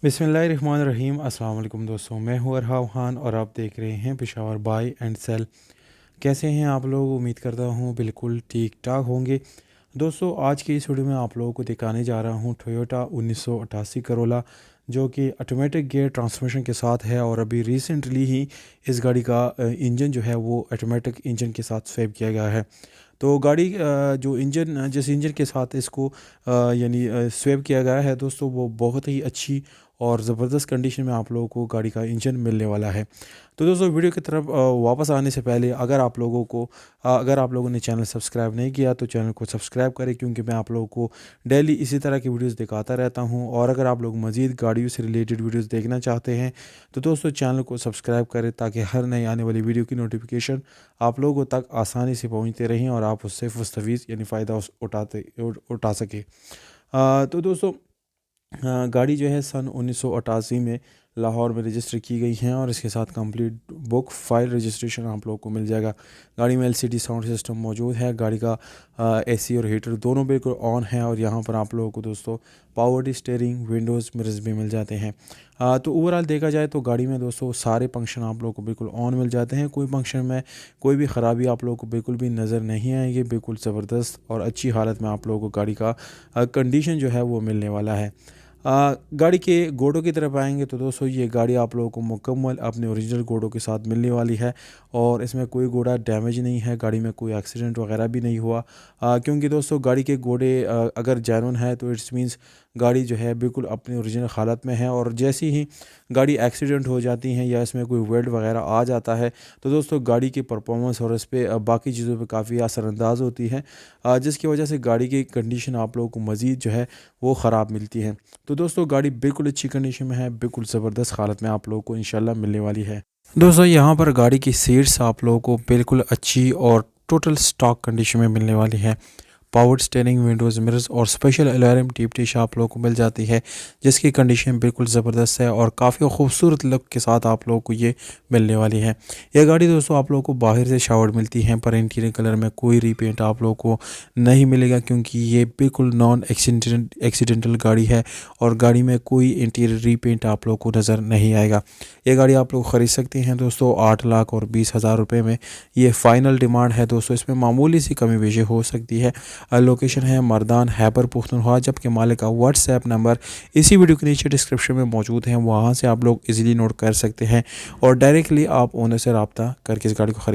बिस्मिल्लाहिर्रहमानिर्रहीम। अस्सलाम वालेकुम दोस्तों, मैं हूँ अरहाव खान और आप देख रहे हैं पेशावर बाय एंड सेल। कैसे हैं आप लोग? उम्मीद करता हूँ बिल्कुल ठीक ठाक होंगे। दोस्तों, आज की इस वीडियो में आप लोगों को दिखाने जा रहा हूँ टोयोटा 1988 करोला, जो कि ऑटोमेटिक गियर ट्रांसमिशन के साथ है और अभी रिसेंटली ही इस गाड़ी का इंजन जो है वो ऑटोमेटिक इंजन के साथ स्वैप किया गया है। तो गाड़ी जो इंजन जिस इंजन के साथ इसको यानी स्वैप किया गया है दोस्तों, वो बहुत ही अच्छी और ज़बरदस्त कंडीशन में आप लोगों को गाड़ी का इंजन मिलने वाला है। तो दोस्तों, वीडियो की तरफ वापस आने से पहले अगर आप लोगों ने चैनल सब्सक्राइब नहीं किया तो चैनल को सब्सक्राइब करें, क्योंकि मैं आप लोगों को डेली इसी तरह की वीडियोस दिखाता रहता हूं। और अगर आप लोग मज़ीद गाड़ियों से रिलेटेड वीडियोस देखना चाहते हैं तो दोस्तों चैनल को सब्सक्राइब करें, ताकि हर नई आने वाली वीडियो की नोटिफिकेशन आप लोगों तक आसानी से पहुँचते रहें और आप उससे मुस्तफ़ीज़ यानी फ़ायदा उठा सके। तो दोस्तों, गाड़ी जो है सन 1988 में लाहौर में रजिस्टर की गई है और इसके साथ कंप्लीट बुक फाइल रजिस्ट्रेशन आप लोगों को मिल जाएगा। गाड़ी में एलसीडी साउंड सिस्टम मौजूद है। गाड़ी का एसी और हीटर दोनों बिल्कुल ऑन है और यहाँ पर आप लोगों को दोस्तों पावर्ड स्टीयरिंग, विंडोज़ मिरर्स भी मिल जाते हैं। तो ओवरऑल देखा जाए तो गाड़ी में दोस्तों सारे फंक्शन आप लोगों को बिल्कुल ऑन मिल जाते हैं। कोई फंक्शन में कोई भी ख़राबी आप लोगों को बिल्कुल भी नज़र नहीं आएगी। बिल्कुल ज़बरदस्त और अच्छी हालत में आप लोगों को गाड़ी का कंडीशन जो है वो मिलने वाला है। गाड़ी के गोड़ों की तरफ आएंगे तो दोस्तों ये गाड़ी आप लोगों को मुकम्मल अपने ओरिजिनल गोड़ों के साथ मिलने वाली है और इसमें कोई गोड़ा डैमेज नहीं है। गाड़ी में कोई एक्सीडेंट वगैरह भी नहीं हुआ, क्योंकि दोस्तों गाड़ी के गोड़े अगर जेन्युइन है तो इट्स मींस गाड़ी जो है बिल्कुल अपनी ओरिजिनल हालत में है। और जैसे ही गाड़ी एक्सीडेंट हो जाती है या इसमें कोई वेल्ड वगैरह आ जाता है तो दोस्तों गाड़ी की परफॉर्मेंस और इस पर बाकी चीज़ों पे काफ़ी असरअंदाज होती है, जिसकी वजह से गाड़ी की कंडीशन आप लोगों को मज़ीद जो है वो ख़राब मिलती है। तो दोस्तों गाड़ी बिल्कुल अच्छी कंडीशन में है, बिल्कुल ज़बरदस्त हालत में आप लोगों को इंशाल्लाह मिलने वाली है। दोस्तों, यहाँ पर गाड़ी की सीट्स आप लोगों को बिल्कुल अच्छी और टोटल स्टॉक कंडीशन में मिलने वाली है। पावर स्टीयरिंग, विंडोज़ मिरर्स और स्पेशल अलार्म टीप टिश आप लोगों को मिल जाती है, जिसकी कंडीशन बिल्कुल ज़बरदस्त है और काफ़ी खूबसूरत लुक के साथ आप लोगों को ये मिलने वाली है। यह गाड़ी दोस्तों आप लोगों को बाहर से शावर्ड मिलती है, पर इंटीरियर कलर में कोई रीपेंट आप लोगों को नहीं मिलेगा, क्योंकि ये बिल्कुल नॉन एक्सीडेंटल गाड़ी है और गाड़ी में कोई इंटीरियर रीपेंट आप लोगों को नज़र नहीं आएगा। ये गाड़ी आप लोग ख़रीद सकते हैं दोस्तों 8,20,000 रुपये में। ये फ़ाइनल डिमांड है दोस्तों, इसमें मामूली सी कमी पेशी हो सकती है। लोकेशन है मर्दान हैबर पुख्तनख्वा, जबकि मालिक का व्हाट्सएप नंबर इसी वीडियो के नीचे डिस्क्रिप्शन में मौजूद है। वहाँ से आप लोग इजीली नोट कर सकते हैं और डायरेक्टली आप ओनर से रब्ता करके इस गाड़ी को खरीद